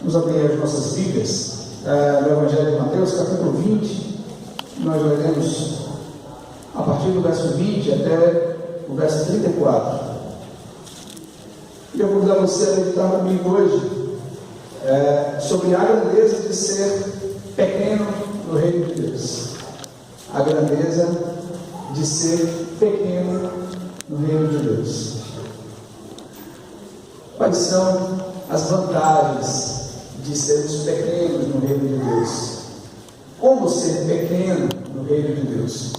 Vamos abrir as nossas Bíblias no Evangelho de Mateus, capítulo 20. Nós leremos a partir do verso 20 até o verso 34. E eu vou convidar você a meditar comigo hoje sobre a grandeza de ser pequeno no reino de Deus. A grandeza de ser pequeno no reino de Deus. Quais são as vantagens de sermos pequenos no reino de Deus? Como ser pequeno no reino de Deus?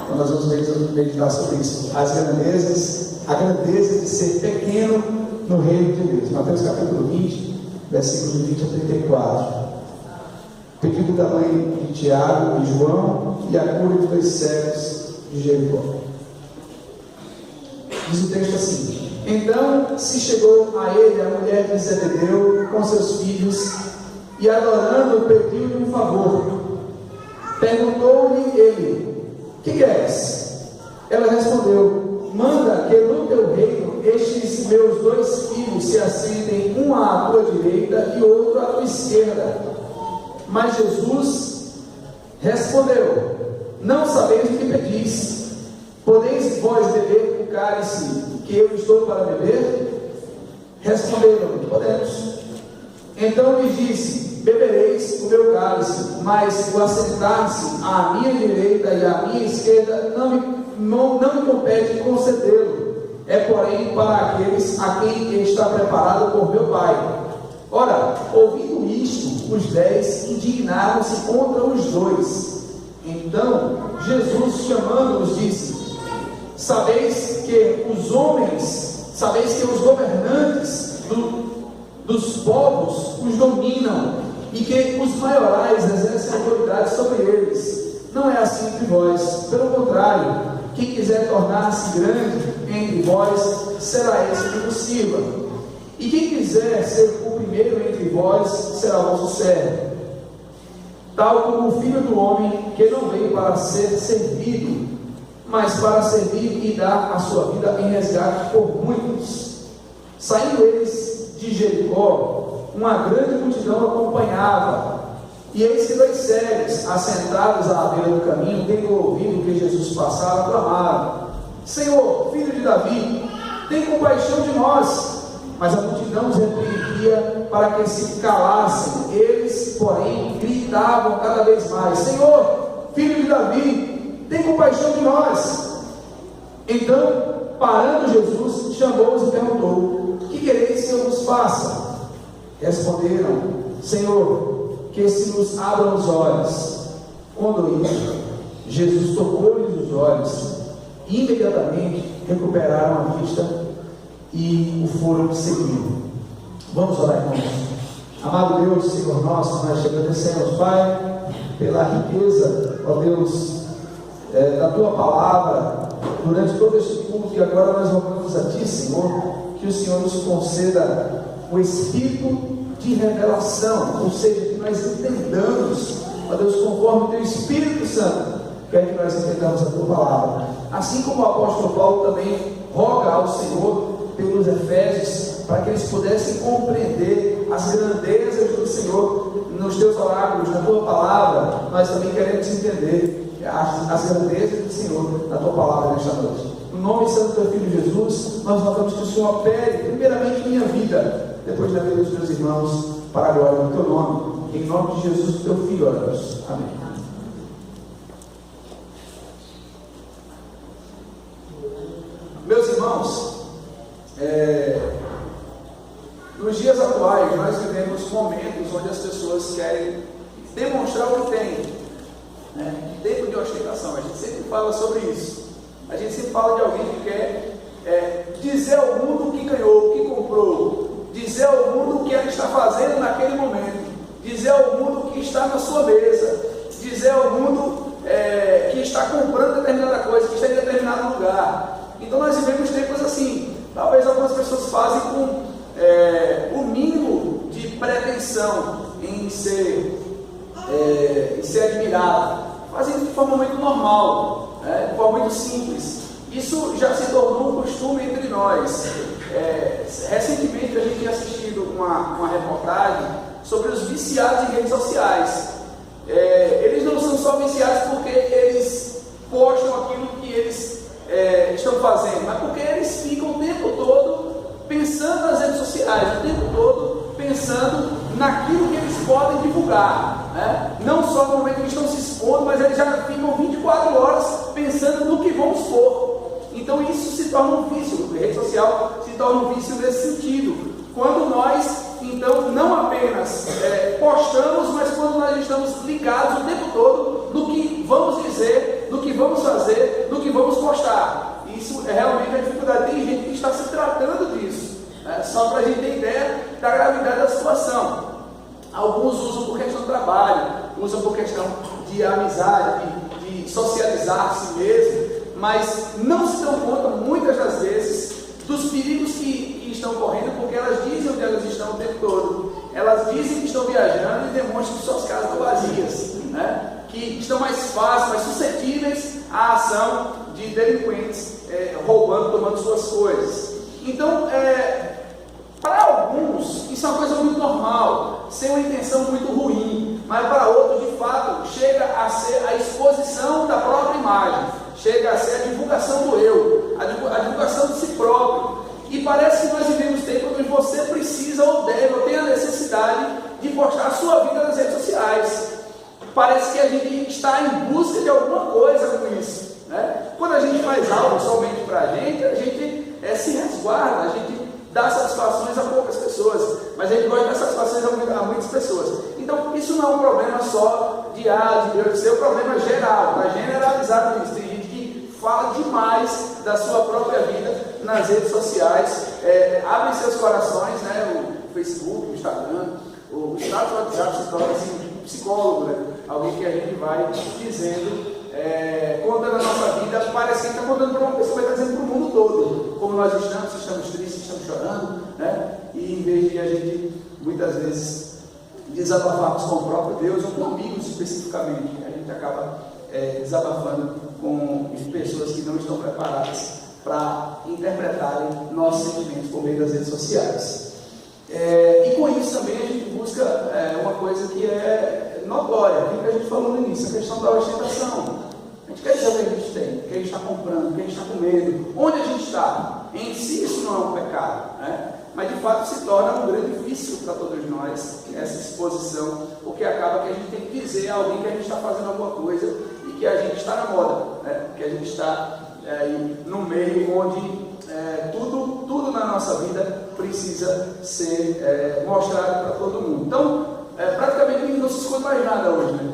Então nós vamos meditar sobre isso. A grandeza de ser pequeno no reino de Deus. Mateus capítulo 20, versículos 20 a 34. Pedido da mãe de Tiago e João e a cura de 2 cegos de Jericó. Diz o texto assim: então se chegou a ele a mulher de Zebedeu com seus filhos e, adorando, pediu-lhe um favor. Perguntou-lhe ele: que queres? Ela respondeu: manda que no teu reino estes meus 2 filhos se assentem, um à tua direita e outro à tua esquerda. Mas Jesus respondeu: não sabeis o que pedis. Podeis vós beber o cálice que eu estou para beber? Responderam: podemos. Então lhe disse: bebereis o meu cálice, mas o assentar-se à minha direita e à minha esquerda não me compete concedê-lo. É, porém, para aqueles a quem está preparado por meu Pai. Ora, ouvindo isto, os 10 indignaram-se contra os 2. Então Jesus, chamando-os, disse: sabeis que os governantes dos povos os dominam e que os maiorais exercem autoridade sobre eles. Não é assim entre vós. Pelo contrário, quem quiser tornar-se grande entre vós, será esse que vos sirva. E quem quiser ser o primeiro entre vós, será vosso servo. Tal como o Filho do Homem, que não veio para ser servido, mas para servir e dar a sua vida em resgate por muitos. Saindo eles de Jericó, uma grande multidão acompanhava. E eis que 2 cegos, assentados à beira do caminho, tendo ouvido que Jesus passava, clamaram: Senhor, filho de Davi, tem compaixão de nós. Mas a multidão os repreendia para que se calassem. Eles, porém, gritavam cada vez mais: Senhor, filho de Davi, tem compaixão de nós. Então, parando Jesus, chamou-os e perguntou: que quereis que eu vos faça? Responderam: Senhor, que se nos abram os olhos. Quando isso, Jesus tocou-lhes os olhos, e imediatamente recuperaram a vista e o foram seguindo. Vamos orar, irmãos. Amado Deus, Senhor nosso, nós te agradecemos, Pai, pela riqueza, ó Deus, da tua palavra durante todo este culto, e agora nós rogamos a ti, Senhor, que o Senhor nos conceda o espírito de revelação, ou seja, que nós entendamos, ó Deus, conforme o teu Espírito Santo quer que nós entendamos a tua palavra. Assim como o apóstolo Paulo também roga ao Senhor pelos Efésios, para que eles pudessem compreender as grandezas do Senhor nos teus oráculos, na tua palavra. Nós também queremos entender as grandezas do Senhor na tua palavra nesta noite. No nome santo do teu Filho Jesus, nós rogamos que o Senhor opere primeiramente minha vida, depois da vida dos meus irmãos, para a glória do teu nome. Em nome de Jesus, teu Filho, oramos. Amém. Meus irmãos, nos dias atuais nós vivemos momentos onde as pessoas querem demonstrar o que têm, né? Tempo de ostentação, a gente sempre fala sobre isso. A gente sempre fala de alguém que quer dizer ao mundo o que ganhou, o que comprou, dizer ao mundo o que ela está fazendo naquele momento, dizer ao mundo o que está na sua mesa, dizer ao mundo que está comprando determinada coisa, que está em determinado lugar. Então nós vivemos tempos assim. Talvez algumas pessoas fazem com o mínimo de pretensão em ser admirado, fazem de forma muito normal, de forma muito simples. Isso já se tornou um costume entre nós. Recentemente a gente tinha assistido uma reportagem sobre os viciados em redes sociais. Eles não são só viciados porque eles postam aquilo que eles estão fazendo, mas porque eles ficam o tempo todo pensando nas redes sociais, o tempo todo pensando naquilo que eles podem divulgar, né? Não só no momento que estão se expondo, mas eles já ficam 24 horas pensando no que vão expor. Então isso se torna um vício, a rede social se torna um vício nesse sentido. Quando nós, então, não apenas postamos, mas quando nós estamos ligados o tempo todo no que vamos dizer, no que vamos fazer, no que vamos postar. Isso é realmente a dificuldade. Tem gente que está se tratando disso, só para a gente ter ideia da gravidade da situação. Alguns usam por questão de trabalho, usam por questão de amizade, de socializar a si mesmo, mas não se dão conta, muitas das vezes, dos perigos que estão correndo, porque elas dizem onde elas estão o tempo todo. Elas dizem que estão viajando e demonstram que suas casas estão vazias, né? Que estão mais fáceis, mais suscetíveis à ação de delinquentes, roubando, tomando suas coisas. Então, para alguns, isso é uma coisa muito normal, sem uma intenção muito ruim, mas para outros, de fato, chega a ser a exposição da própria imagem, chega a ser a divulgação do eu, a divulgação de si próprio. E parece que nós vivemos tempos onde você precisa ou deve, ou tem a necessidade de postar a sua vida nas redes sociais. Parece que a gente está em busca de alguma coisa com isso, né? Quando a gente faz algo somente para a gente se resguarda, a gente dá satisfações a poucas pessoas, mas a gente gosta de dar satisfações a muitas pessoas. Então, isso não é um problema só de Deus, isso é um problema geral, está generalizado nisso. Tem gente que fala demais da sua própria vida nas redes sociais, abrem seus corações, né? O Facebook, o Instagram, o status WhatsApp se torna assim, um psicólogo, né? Alguém que a gente vai dizendo, contando a nossa vida, parece que está contando para uma pessoa, mas está dizendo para o mundo todo como nós estamos tristes, estamos chorando, né? E em vez de a gente, muitas vezes, desabafarmos com o próprio Deus, ou com amigos especificamente, a gente acaba desabafando com pessoas que não estão preparadas para interpretarem nossos sentimentos por meio das redes sociais. E com isso também a gente busca uma coisa que é notória, aquilo que a gente falou no início, a questão da ostentação. A gente quer dizer o que a gente tem, o que a gente está comprando, o que a gente está com medo, onde a gente está. Em si isso não é um pecado, né? Mas de fato se torna um grande vício para todos nós, essa exposição, porque acaba que a gente tem que dizer a alguém que a gente está fazendo alguma coisa e que a gente está na moda, né? Que a gente está no meio onde tudo na nossa vida precisa ser mostrado para todo mundo. Então, praticamente não se esconde mais nada hoje, né?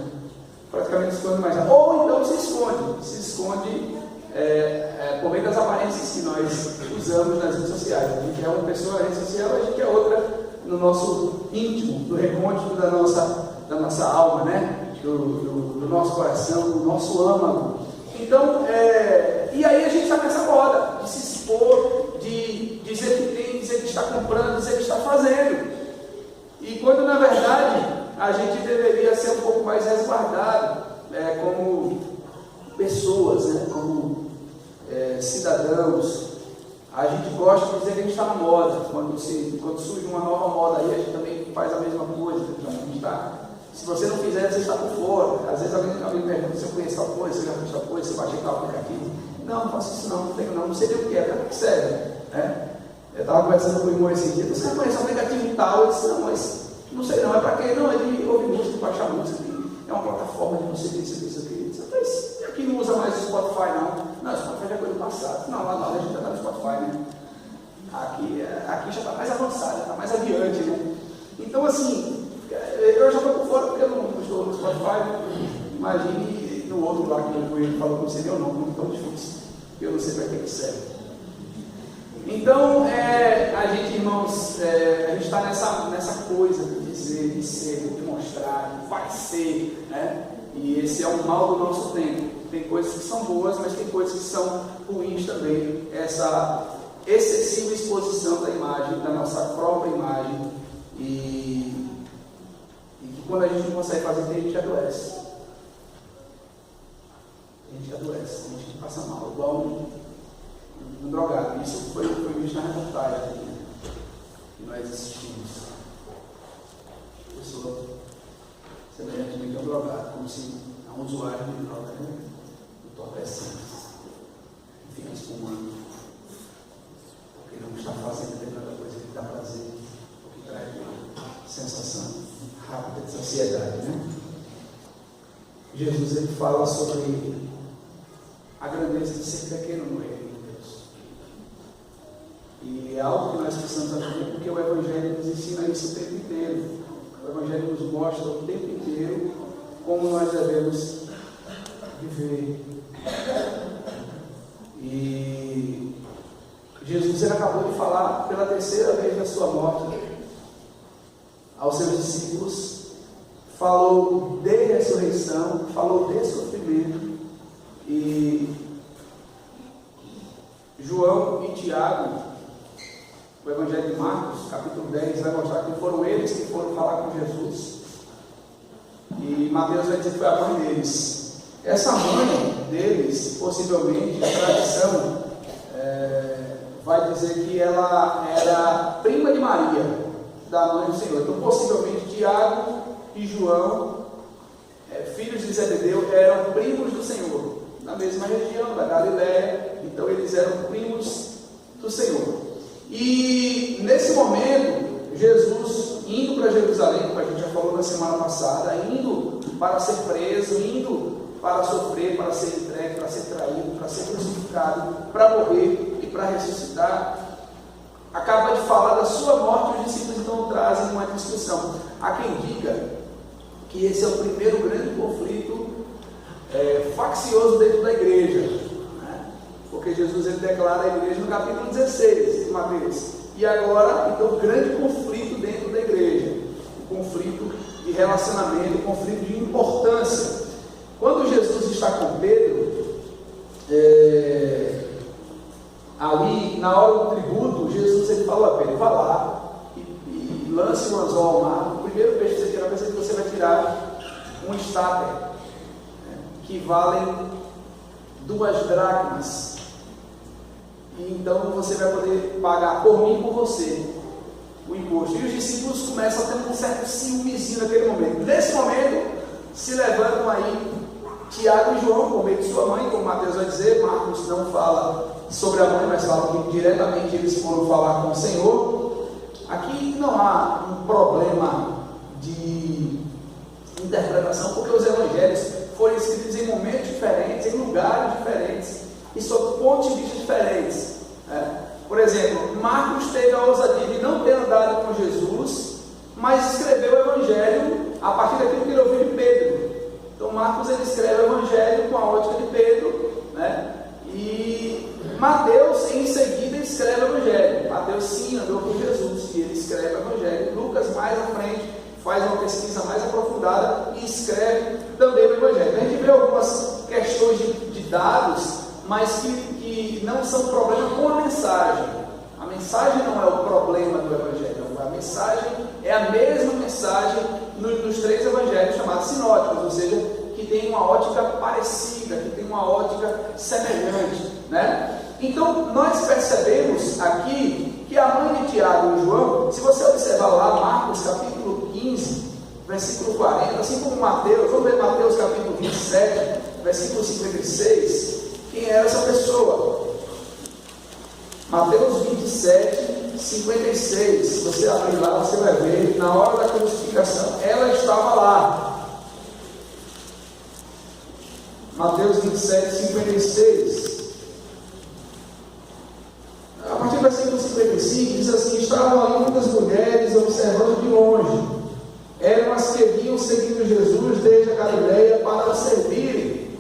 Praticamente não se esconde mais nada. Ou então se esconde por meio das aparências que nós usamos nas redes sociais. A gente é uma pessoa na rede social, a gente é outra no nosso íntimo, no recôndito da nossa alma, né? Do nosso coração, do nosso âmago. Então, e aí a gente está nessa moda de se expor, de dizer que tem, dizer que está comprando, dizer que está fazendo. E quando na verdade a gente deveria ser um pouco mais resguardado, como pessoas, né? Como cidadãos. A gente gosta de dizer que a gente está na moda. Quando surge uma nova moda aí, a gente também faz a mesma coisa. Então, a gente está. Se você não fizer, você está por fora. Às vezes alguém me pergunta se eu conheço tal coisa, se eu já fiz tal coisa, se eu baixei tal aplicativo. Não faço isso não tenho não sei nem o que é, para que serve, né? Eu estava conversando com o irmão esse dia, você conhece um aplicativo tal? Eu disse, não, mas não sei não, é para quê? Não, é de ouvir música, baixar música, é uma plataforma de você ver isso aqui. Mas aqui não usa mais o Spotify não. Não, o Spotify já é coisa do passado. Não, lá a gente já está no Spotify, né? Aqui já está mais avançado, já está mais adiante, né? Então assim, eu já estou por fora porque eu não estou no Spotify. Imagine no outro lá que ele falou que não sei nem o nome, não é tão difícil. Eu não sei para que serve. Então, a gente, irmãos, a gente está nessa coisa de dizer, de ser, de mostrar, de vai ser, né? E esse é o mal do nosso tempo. Tem coisas que são boas, mas tem coisas que são ruins também. Essa excessiva exposição da imagem, da nossa própria imagem. E que quando a gente não consegue fazer, a gente adoece. A gente passa mal, igual um drogado. Isso foi visto na reportagem que nós assistimos. Ou semelhantemente ao drogado, como se a um usuário de droga, né? Entorpecente, fica espumando, porque não está fazendo determinada coisa que dá prazer, ou que traz uma sensação rápida de saciedade, né? Jesus, ele fala sobre a grandeza de ser pequeno no reino de Deus. E é algo que nós precisamos aprender, porque o Evangelho nos ensina isso o tempo inteiro. O Evangelho nos mostra o tempo inteiro como nós devemos viver. E Jesus, ele acabou de falar pela terceira vez da sua morte aos seus discípulos, falou de ressurreição, falou de sofrimento. E João e Tiago, o Evangelho de Marcos, capítulo 10, vai mostrar que foram eles que foram falar com Jesus. E Mateus vai dizer que foi a mãe deles. Essa mãe deles, possivelmente, a tradição vai dizer que ela era prima de Maria, da mãe do Senhor. Então, possivelmente, Tiago e João, filhos de Zebedeu, eram primos do Senhor, na mesma região da Galiléia. Então, eles eram primos do Senhor. E nesse momento, Jesus indo para Jerusalém, como a gente já falou na semana passada, indo para ser preso, indo para sofrer, para ser entregue, para ser traído, para ser crucificado, para morrer e para ressuscitar, acaba de falar da sua morte. Os discípulos então trazem uma discussão. Há quem diga que esse é o primeiro grande conflito faccioso dentro da igreja, né? Porque Jesus, ele declara a igreja no capítulo 16 de Mateus. E agora, então, o grande conflito dentro da igreja, o conflito de relacionamento, o conflito de importância. Quando Jesus está com Pedro, ali na hora do tributo, Jesus, ele fala a Pedro: vá lá e lance um anzol ao mar. O primeiro peixe que você tirar, você vai tirar um estáter, que valem 2 dracmas. E então você vai poder pagar por mim e por você o imposto. E os discípulos começam a ter um certo ciúmezinho naquele momento. Nesse momento, se levantam aí Tiago e João, por meio de sua mãe, como Mateus vai dizer. Marcos não fala sobre a mãe, mas fala que diretamente eles foram falar com o Senhor. Aqui não há um problema de interpretação, porque os evangelhos foram escritos em momentos diferentes, em lugares diferentes e sob pontos de vista diferentes. Por exemplo, Marcos teve a ousadia de não ter andado com Jesus, mas escreveu o evangelho a partir daquilo que ele ouviu de Pedro. Então Marcos, ele escreve o evangelho com a ótica de Pedro, né? E Mateus em seguida escreve o evangelho. Mateus sim andou com Jesus e ele escreve o evangelho. Lucas mais à frente faz uma pesquisa mais aprofundada e escreve também o evangelho. A gente vê algumas questões de dados, mas que não são problema com a mensagem. A mensagem não é o problema do evangelho. A mensagem é a mesma mensagem nos 3 evangelhos chamados sinóticos, ou seja, que tem uma ótica parecida, que tem uma ótica semelhante, né? Então nós percebemos aqui que a mãe de Tiago e João, se você observar lá Marcos capítulo 15, versículo 40, assim como Mateus, vamos ver Mateus capítulo 27, versículo 56, quem era essa pessoa? Mateus 27, 56, se você abrir lá, você vai ver, na hora da crucificação, ela estava lá. Mateus 27, 56. A partir do versículo 55, diz assim: estavam ali muitas mulheres observando de longe. Eram as que vinham seguindo Jesus desde a Galileia para o servirem.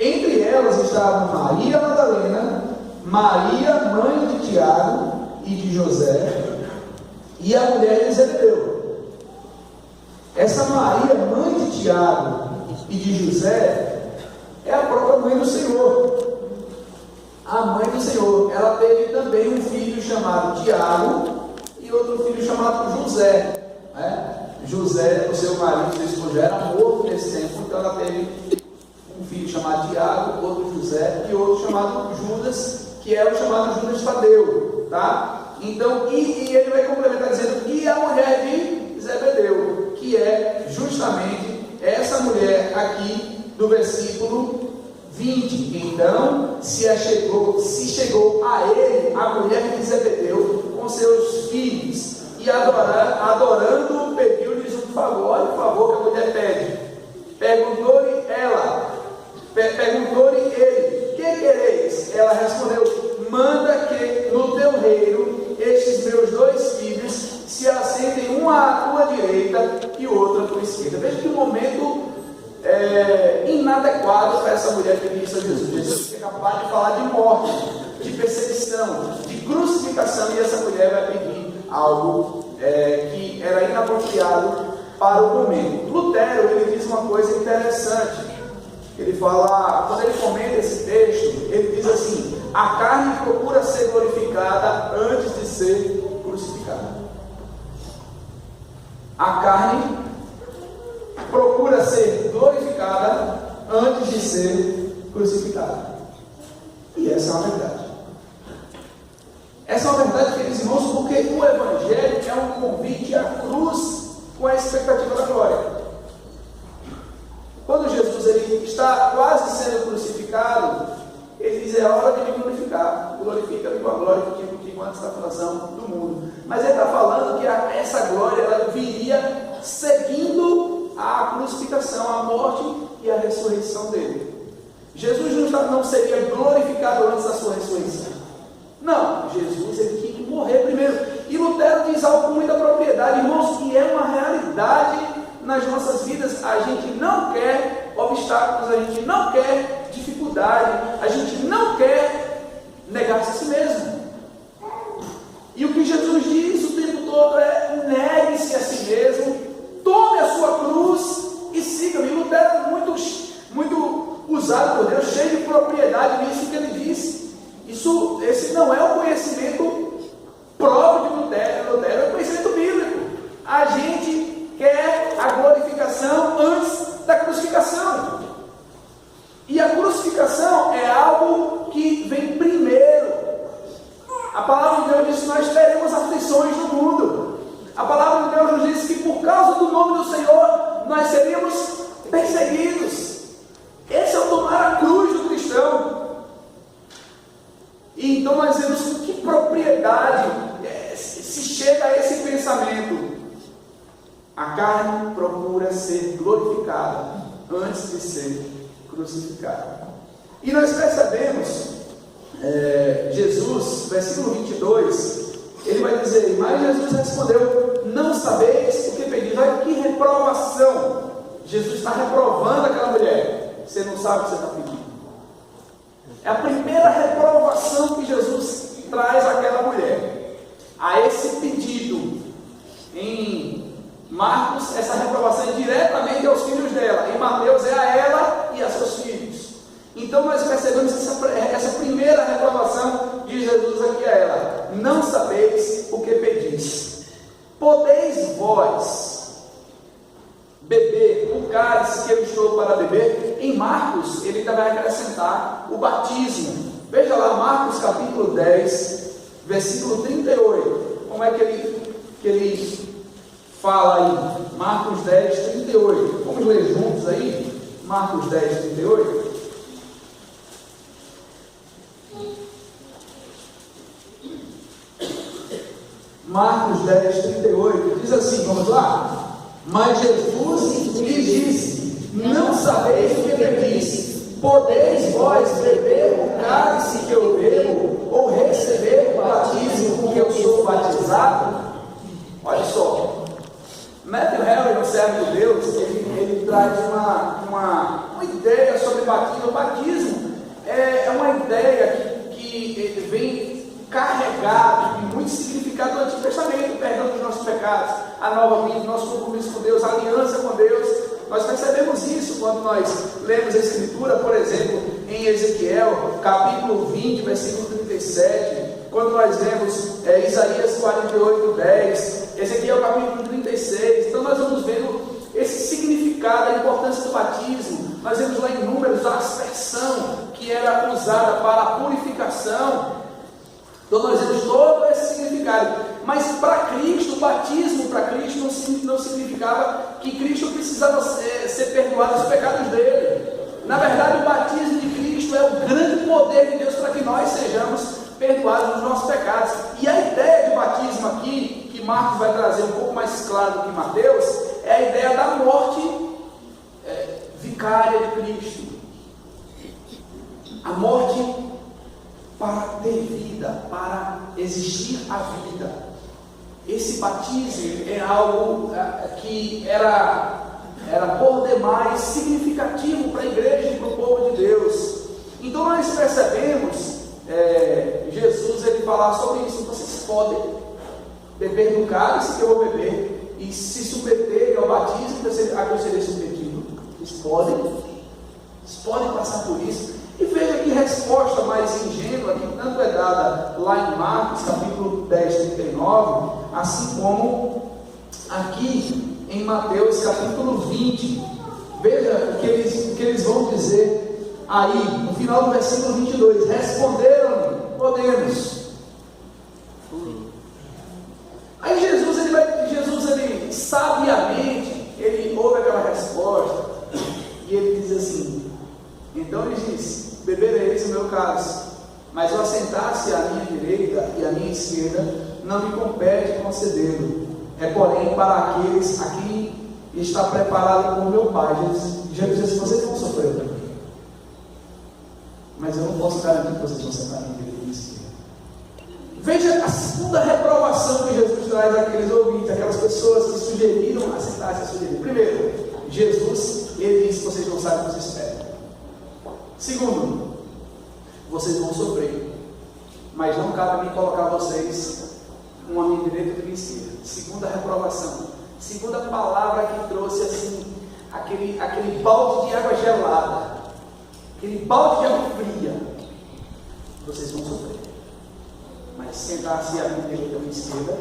Entre elas estavam Maria Madalena, Maria, mãe de Tiago e de José, e a mulher de Zebedeu. Essa Maria, mãe de Tiago e de José, é a própria mãe do Senhor. A mãe do Senhor, ela teve também um filho chamado Tiago e outro filho chamado José, né? José, o seu marido, seu esposo, era morto nesse tempo, então ela teve um filho chamado Tiago, outro José e outro chamado Judas, que é o chamado Judas Tadeu, tá? Então, e ele vai complementar dizendo: e a mulher de Zebedeu, que é justamente essa mulher aqui do versículo 20. Então se chegou a ele a mulher de Zebedeu com seus filhos, e adorando, pediu-lhes um favor. Olha o favor que a mulher pede. Perguntou-lhe ele: que quereis? Ela respondeu: manda que no teu reino estes meus 2 filhos se assentem, um à tua direita e o outro à tua esquerda. Veja que um momento inadequado para essa mulher pedir isso a Jesus. Jesus é capaz de falar de morte, de perseguição, de crucificação, e essa mulher vai pedir algo que era inapropriado para o momento. Lutero, ele diz uma coisa interessante. Ele fala, quando ele comenta esse texto, ele diz assim: a carne procura ser glorificada antes de ser crucificada. A carne procura ser glorificada antes de ser crucificada. E essa é uma verdade. Essa é uma verdade, queridos irmãos, porque o Evangelho é um convite à cruz com a expectativa da glória. Quando Jesus ele está quase sendo crucificado, ele diz: é hora de me glorificar. Glorifica-me com a glória que tinha contigo antes da fundação do mundo. Mas ele está falando que essa glória ela viria seguindo a crucificação, a morte e a ressurreição dele. Jesus não seria glorificado antes da sua ressurreição. Não, Jesus ele tinha que morrer primeiro. E Lutero diz algo com muita propriedade, irmãos, que é uma realidade nas nossas vidas. A gente não quer obstáculos, a gente não quer dificuldade, a gente não quer negar-se a si mesmo. E o que Jesus diz o tempo todo é: negue-se a si mesmo, tome a sua cruz e siga-me. Lutero é muito usado por Deus, cheio de propriedade nisso que ele disse. Esse não é o conhecimento próprio de Lutero. Lutero é o conhecimento bíblico. A gente quer a glorificação antes da crucificação. E a crucificação é algo que vem primeiro. A palavra de Deus diz que nós teremos aflições no mundo. A palavra de Deus nos diz que por causa do nome do Senhor nós seríamos perseguidos. Esse é o tomar a cruz do cristão. E então nós vemos com que propriedade se chega a esse pensamento. A carne procura ser glorificada antes de ser crucificada. E nós percebemos, Jesus, versículo 22, ele vai dizer: mas Jesus respondeu: não sabeis o que pedis. Olha que reprovação. Jesus está reprovando aquela mulher. Você não sabe o que você está pedindo. É a primeira reprovação que Jesus traz àquela mulher. A esse pedido, em Marcos, essa reprovação é diretamente aos filhos dela. Em Mateus, é a ela e a seus filhos. Então nós percebemos essa primeira reprovação de Jesus aqui a ela: não sabeis o que pedis. Podeis vós beber o cálice que eu estou para beber? Em Marcos, ele vai acrescentar o batismo. Veja lá, Marcos capítulo 10, versículo 38. Como é que ele fala aí? Marcos 10, 38. Vamos ler juntos aí? Marcos 10, 38. Marcos 10, 38. Diz assim, vamos lá? Mas Jesus lhes disse: não sabeis o que pedis. Podeis vós beber o cálice que eu bebo, ou receber o batismo com que eu sou batizado? Olha só, Matthew Henry, no Servo de Deus, ele traz uma ideia sobre batismo. O batismo é uma ideia que ele vem carregado de muito significado do Antigo Testamento: o perdão dos nossos pecados, a nova vida, nosso compromisso com Deus, a aliança com Deus. Nós percebemos isso quando nós lemos a Escritura, por exemplo, em Ezequiel, capítulo 20, versículo 37, quando nós lemos Isaías 48, 10, Ezequiel capítulo 36, então nós vamos vendo esse significado, a importância do batismo. Nós vemos lá em Números a aspersão que era usada para a purificação. Então nós vemos todo esse significado. Mas para Cristo, o batismo para Cristo não significava que Cristo precisava ser perdoado dos pecados dele. Na verdade, o batismo de Cristo é o grande poder de Deus para que nós sejamos perdoados dos nossos pecados. E a ideia de batismo aqui, que Marcos vai trazer um pouco mais claro do que Mateus, é a ideia da morte vicária de Cristo. A morte para ter vida, para existir a vida. Esse batismo é algo que era por demais significativo para a igreja e para o povo de Deus. Então nós percebemos Jesus ele falar sobre isso. Vocês podem beber do cálice que eu vou beber e se submeterem ao batismo a que eu serei submetido. Vocês podem passar por isso. E veja que resposta mais ingênua, que tanto é dada lá em Marcos, capítulo 10, 39, assim como aqui em Mateus, capítulo 20. Veja o que eles vão dizer aí, no final do versículo 22. Responderam-lhe: podemos. Aí Jesus, ele sabiamente, ele ouve aquela resposta, e ele diz assim: então ele diz: bebereis o meu cálice, mas o assentar-se à minha direita e à minha esquerda não me compete concedê-lo. É porém para aqueles a quem está preparado por meu Pai. Jesus disse: vocês vão sofrer para mim, mas eu não posso garantir que vocês vão sentar à minha direita e à minha esquerda. Veja a segunda reprovação que Jesus traz àqueles ouvintes, aquelas pessoas que sugeriram assentar-se à sua direita. Primeiro, Jesus, ele disse: vocês não sabem o que vocês esperam. Segundo, vocês vão sofrer, mas não cabe a mim colocar vocês uma à minha direita e outra à minha esquerda. Segunda reprovação. Segunda palavra que trouxe assim, aquele balde de água gelada, aquele balde de água fria. Vocês vão sofrer, mas sentar-se à minha direita e à minha esquerda,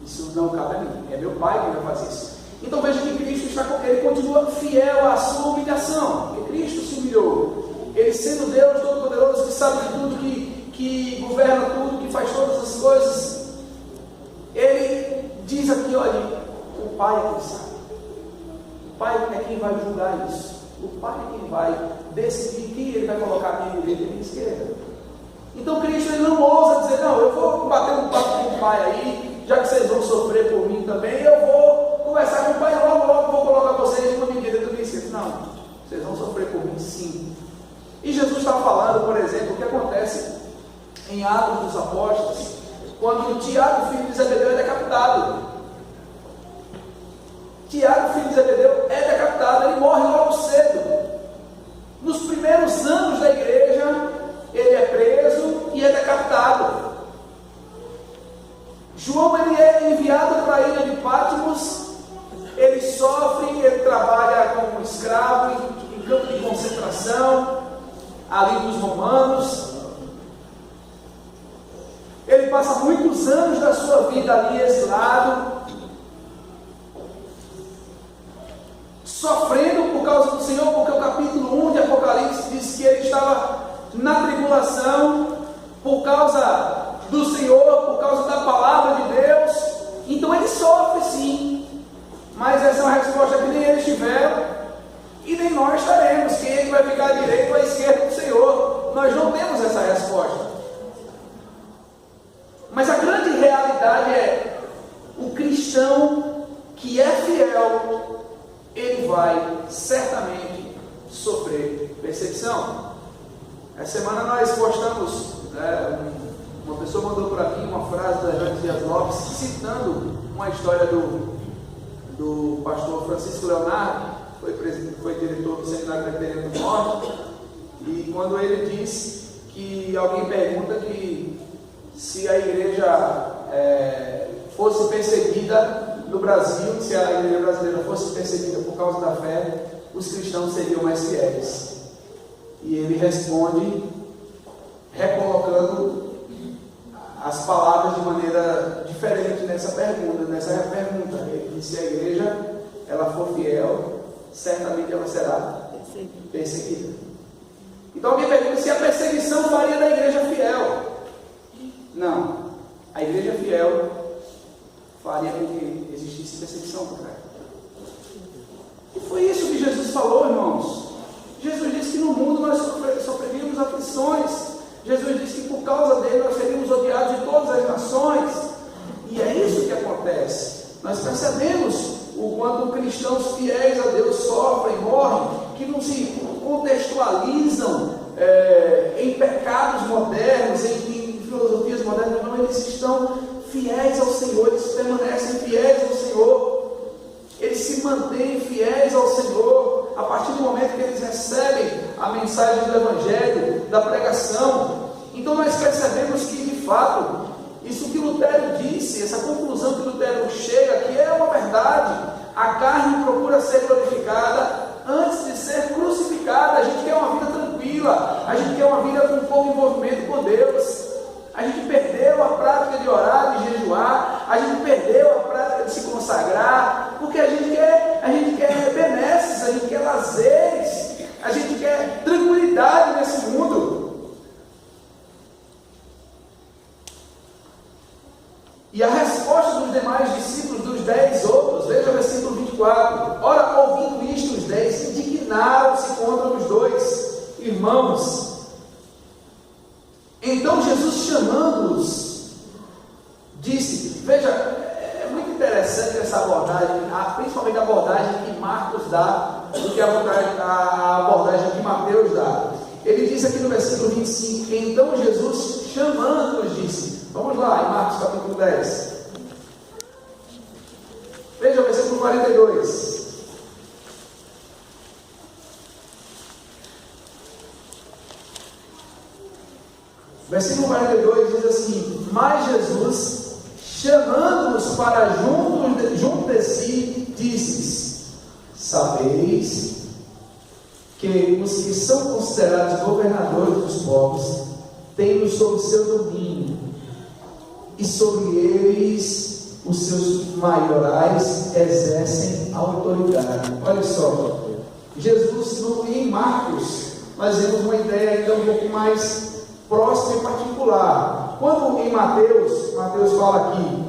isso não cabe a mim. É meu Pai que vai fazer isso. Então veja que Cristo ele continua fiel à sua humilhação, porque Cristo se humilhou. Ele sendo Deus Todo-Poderoso, que sabe de tudo, que governa tudo, que faz todas as coisas, ele diz aqui: olha, o Pai é quem sabe. O Pai é quem vai julgar isso. O Pai é quem vai decidir quem ele vai colocar à minha direita e à minha esquerda. Então Cristo ele não ousa dizer: não, eu vou bater um papo com o Pai aí, já que vocês vão sofrer por mim também, eu vou conversar com o Pai, logo vou colocar vocês uma medida que eu me esqueço. Não, vocês vão sofrer por mim, sim. E Jesus está falando, por exemplo, o que acontece em Atos dos Apóstolos, quando Tiago, filho de Zebedeu, é decapitado. Tiago, filho de Zebedeu, é decapitado, ele morre logo cedo. Nos primeiros anos da igreja, ele é preso e é decapitado. João, ele é enviado para a ilha de Patmos, ele sofre, ele trabalha como escravo em campo de concentração, ali dos romanos. Ele passa muitos anos da sua vida ali exilado, sofrendo por causa do Senhor, porque o capítulo 1 de Apocalipse diz que ele estava na tribulação por causa do Senhor, por causa da palavra de Deus. Então ele sofre sim, mas essa é uma resposta que nem eles tiveram e nem nós teremos. Quem é que vai ficar à direita ou à esquerda do Senhor? Nós não temos essa resposta. Mas a grande realidade é: o cristão que é fiel, ele vai certamente sofrer perseguição. Essa semana nós postamos, uma pessoa mandou por aqui uma frase da Hernandes Dias Lopes, citando uma história do pastor Francisco Leonardo, foi diretor do Seminário Presbiteriano do Norte, e quando ele diz que alguém pergunta que se a igreja fosse perseguida no Brasil, se a igreja brasileira fosse perseguida por causa da fé, os cristãos seriam mais fiéis. E ele responde recolocando as palavras de maneira diferente nessa pergunta. Ele diz: se a igreja ela for fiel, certamente ela será perseguida. Então alguém pergunta se a perseguição faria da igreja fiel. Não, a igreja fiel faria com que existisse perseguição contra ela. E foi isso que Jesus falou, irmãos. Jesus disse que no mundo nós sofreríamos aflições. Jesus disse que por causa dele nós seríamos odiados de todas as nações. E é isso que acontece. Nós percebemos o quanto cristãos fiéis a Deus sofrem, morrem, que não se contextualizam em pecados modernos, em filosofias modernas, não, eles estão fiéis ao Senhor, eles permanecem fiéis ao Senhor. Eles se mantêm fiéis ao Senhor a partir do momento que eles recebem a mensagem do Evangelho, da pregação. Então nós percebemos que, de fato, isso que Lutero disse, essa conclusão que Lutero chega aqui é uma verdade. A carne procura ser glorificada antes de ser crucificada. A gente quer uma vida tranquila, a gente quer uma vida com pouco envolvimento com Deus. A gente perdeu a prática de orar, de jejuar, a gente perdeu a prática de se consagrar, porque a gente quer benesses, a gente quer lazeres, a gente quer tranquilidade nesse mundo. E a resposta dos demais discípulos, dos 10 outros, veja o versículo 24. Ora, ouvindo isto, os 10 indignaram-se contra os 2 irmãos. Então Jesus, chamando-os, disse, veja, é muito interessante essa abordagem, principalmente a abordagem que Marcos dá, do que a abordagem que Mateus dá. Ele diz aqui no versículo 25, então Jesus, chamando-os, disse, vamos lá, em Marcos capítulo 10, veja o versículo 42, versículo 42 diz assim, mas Jesus, chamando-os para junto de si, disse, sabeis que os que são considerados governadores dos povos têm-nos sob seu domínio, e sobre eles os seus maiorais exercem autoridade. Olha só, Jesus, em Marcos, nós vemos uma ideia ainda um pouco mais próxima e particular. Quando em Mateus fala aqui,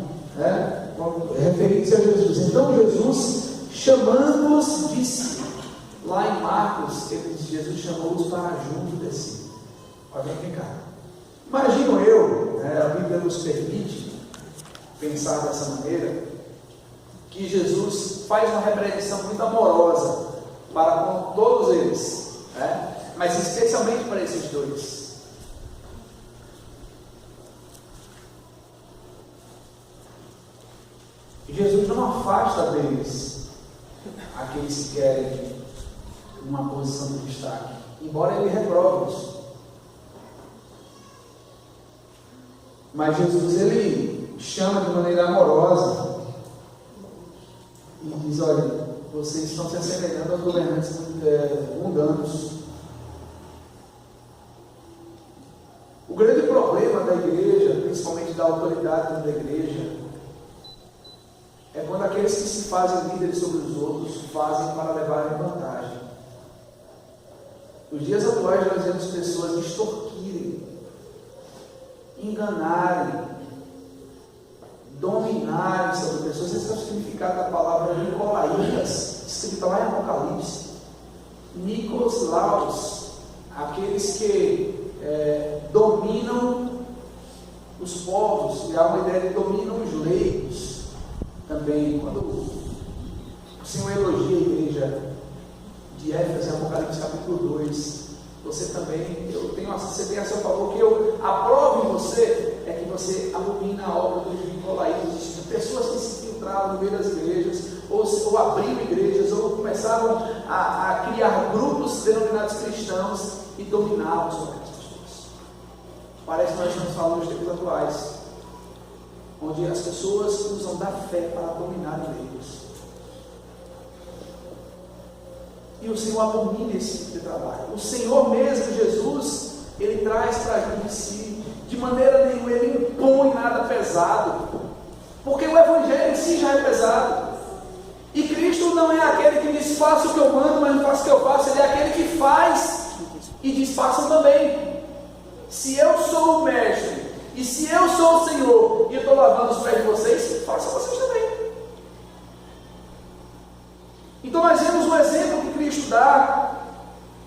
referindo-se a Jesus, então Jesus, chamando-os, disse, lá em Marcos, Jesus chamou-os para junto de si. Olha, vem cá. Imagino eu, a Bíblia nos permite pensar dessa maneira, que Jesus faz uma repreensão muito amorosa para com todos eles, mas especialmente para esses 2. Jesus não afasta deles aqueles que querem uma posição de destaque, embora ele reprove-os. Mas Jesus, ele chama de maneira amorosa e diz, olha, vocês estão se assemelhando aos governantes mundanos. O grande problema da igreja, principalmente da autoridade da igreja, é quando aqueles que se fazem líderes sobre os outros fazem para levar vantagem. Nos dias atuais nós vemos pessoas extorquirem, enganarem, dominarem sobre pessoas. Esse é o significado da palavra Nicolaitas, escrita lá em Apocalipse. Nicolaus, aqueles que dominam os povos, e há uma ideia de dominam os leigos. Também, quando o Senhor elogia a igreja de Éfeso, em Apocalipse capítulo 2, você tem a seu favor, que eu aprovo em você, é que você abomina a obra dos nicolaítas, de pessoas que se infiltraram no meio das igrejas, ou abriram igrejas, ou começaram a criar grupos denominados cristãos e dominavam sobre as pessoas. Parece que nós estamos falando nos tempos atuais, onde as pessoas usam da fé para dominar leigos. E o Senhor abomina esse tipo de trabalho. O Senhor mesmo, Jesus, Ele traz para junto de si, de maneira nenhuma Ele impõe nada pesado, porque o Evangelho em si já é pesado. E Cristo não é aquele que diz, faça o que eu mando, mas não faça o que eu faço. Ele é aquele que faz e diz, façam também. Se eu sou o mestre, e se eu sou o Senhor, e eu estou lavando os pés de vocês, faça vocês também. Então nós vemos um exemplo que Cristo dá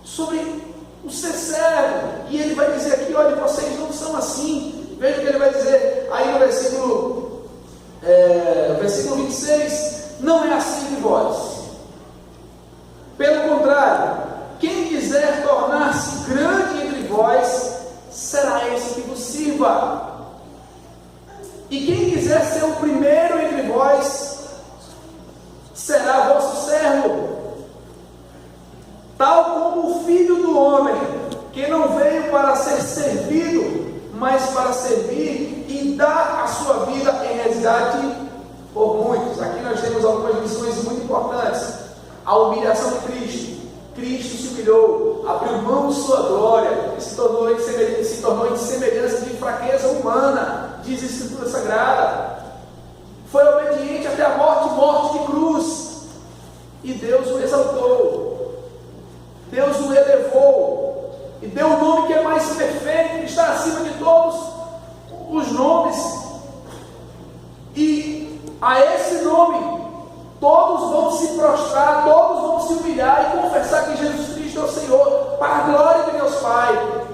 sobre o ser servo, e ele vai dizer aqui, olha, vocês não são assim. Veja o que ele vai dizer aí no versículo 26, não é assim de vós. Pelo contrário, quem quiser tornar-se grande entre vós, será esse que vos sirva. E quem quiser ser o primeiro entre vós, será vosso servo. Tal como o Filho do Homem, que não veio para ser servido, mas para servir e dar a sua vida em resgate por muitos. Aqui nós temos algumas lições muito importantes. A humilhação de Cristo. Cristo se humilhou, abriu mão de sua glória, se tornou em semelhança de fraqueza humana, diz a Escritura Sagrada. Foi obediente até a morte de cruz, e Deus o exaltou, Deus o elevou, e deu um nome que é mais perfeito, que está acima de todos os nomes, e a esse nome todos vão se prostrar, todos vão se humilhar e confessar que Jesus Cristo é o Senhor, para a glória de Deus Pai.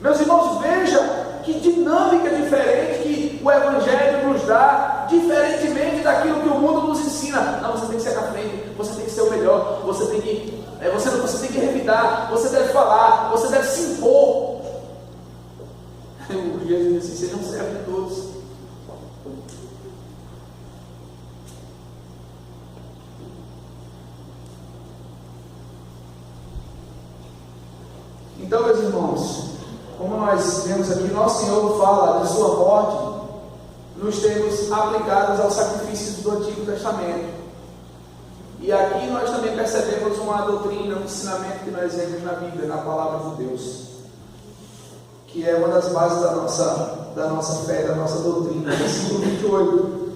Meus irmãos, veja que dinâmica diferente que o Evangelho nos dá, diferentemente daquilo que o mundo nos ensina. Não, você tem que ser na frente, você tem que ser o melhor, você tem que revidar, você deve falar, você deve se impor. Jesus disse, sejam servos de todos. Então, meus irmãos, como nós vemos aqui, nosso Senhor fala de sua morte nos termos aplicados aos sacrifícios do Antigo Testamento. E aqui nós também percebemos uma doutrina, um ensinamento que nós vemos na Bíblia, na Palavra de Deus, que é uma das bases da nossa fé, da nossa doutrina. Versículo 28.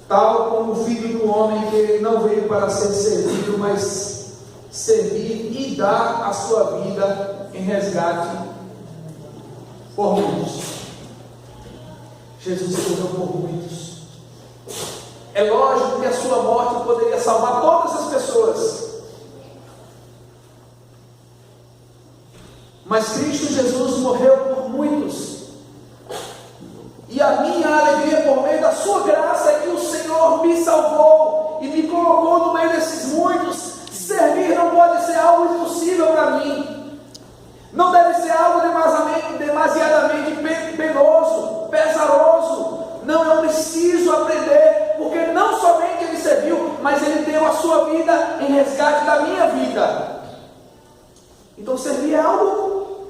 Tal como o Filho do Homem, que não veio para ser servido, mas servir e dar a sua vida em resgate por muitos. Jesus morreu por muitos. É lógico que a sua morte poderia salvar todas as pessoas, mas Cristo Jesus morreu por muitos, e a minha alegria por meio da sua graça é que o Senhor me salvou e me colocou no meio desses muitos. Servir não pode ser algo impossível para mim, não deve ser algo demasiadamente penoso, pesaroso. Não, eu preciso aprender, porque não somente Ele serviu, mas Ele deu a sua vida em resgate da minha vida. Então servir é algo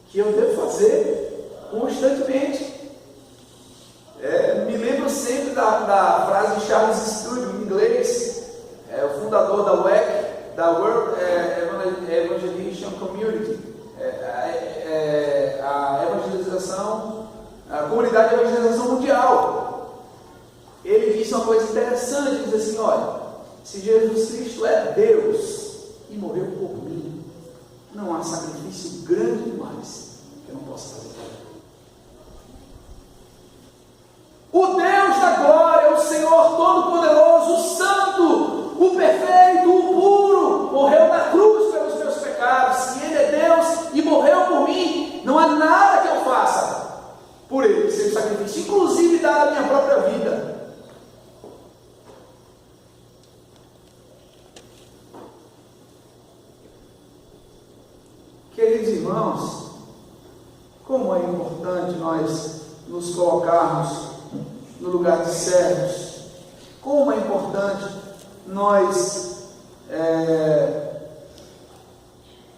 que eu devo fazer constantemente. Me lembro sempre da frase de Charles Spurgeon, em inglês, o fundador da WEC, da World Evangelization Community, a evangelização, a comunidade de evangelização mundial. Ele disse uma coisa interessante, ele diz assim, olha, se Jesus Cristo é Deus e morreu por mim, não há sacrifício grande demais que eu não possa fazer. O Deus da glória, o Senhor Todo-Poderoso, o Santo, o Perfeito, o Puro, morreu na cruz pelos meus pecados. Se Ele é Deus e morreu por mim, não há nada que eu faça por Ele, sem sacrifício, inclusive dar a minha própria vida. Queridos irmãos, como é importante nós nos colocarmos no lugar de servos, como é importante nós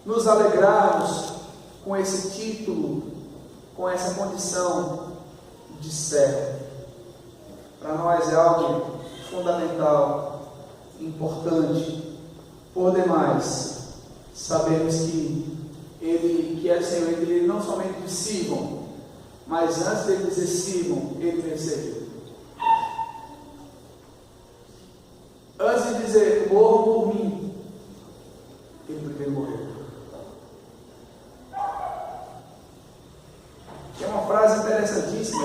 nos alegrarmos com esse título, com essa condição de servo. Para nós é algo fundamental, importante. Por demais, sabemos que Ele, que é Senhor, Ele não somente nos sirvam, mas antes de Ele dizer sirvam, Ele me serviu. Antes de dizer morram por mim, Ele primeiro morreu. É uma frase interessantíssima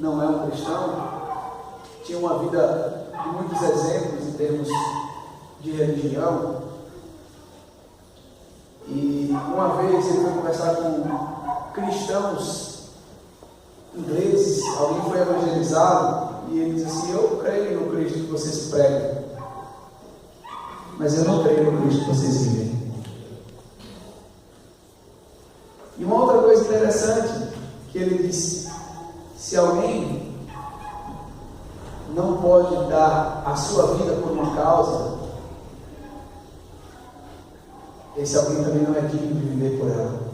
não é um cristão, tinha uma vida de muitos exemplos em termos de religião. E uma vez ele foi conversar com cristãos ingleses, alguém foi evangelizado, e ele disse assim: eu creio no Cristo que vocês pregam, mas eu não creio no Cristo que vocês vivem. E uma outra coisa interessante que ele disse: se alguém não pode dar a sua vida por uma causa, esse alguém também não é digno de viver por ela.